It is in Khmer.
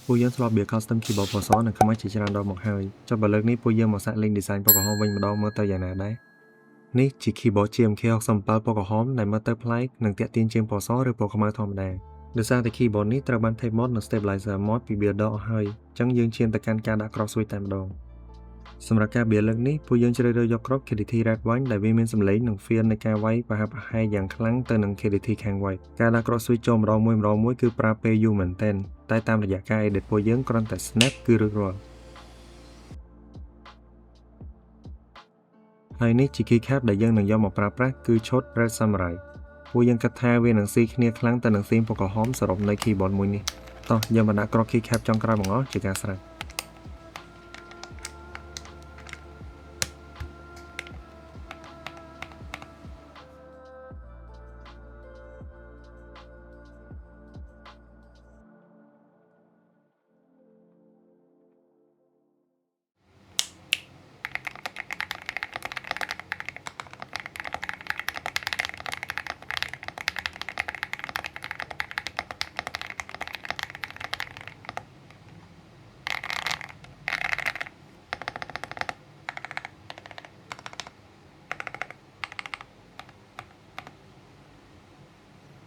ពួកយើងធ្លាប់ build custom keyboard ពណ៌សនិងខ្មៅជាច្រើនដងមកហើយចុះបើលើកនេះពួកយើងមកសាកលេង design ពណ៌ក្រហមវិញម្ដងមើលទៅយ៉ាងណាដែរនេះជា keyboard GMK 67ពណ៌ក្រហមដែលមើលទៅប្លែកនិងទាក់ទាញជាងពណ៌សឬពណ៌ខ្មៅធម្មតាដោយសារតែ keyboard នេះត្រូវបាន tape mod និង stabilizer mod ពី builder អស់ហើយអញ្ចឹងយើងឈានទៅកាន់ការដាក់ cross switch តែម្ដងសម្រាប់ការ build លើកនេះពួកយើងជ្រើសរើសយកគ្រាប់ KDT Red Wine ដែលវាមានសំឡេងនិង feel នៃការវាយប្រហាក់ប្រហែលយ៉ាងខ្លាំងទៅនឹង KDT ខាង White ការដាក់ cross switch ចូលម្ដងមួយគឺប្រើពេលយូរមែនទែនតែតាមរយៈការ edit ពួកយើងគ្រាន់តែ snap គឺរួចរាល់ហើយនេះជា keycap ដែលយើងនឹងយកមកប្រើប្រាស់គឺឈុត Red Samurai ពួកយើងគិតថាវានឹងស៊ីគ្នាខ្លាំងទៅនឹង theme ពណ៌ក្រហមសរុបនៃ keyboard មួយនេះតោះយើងមកដាក់គ្រាប់ keycap ចុងក្រោយបង្អស់ជាការស្រេច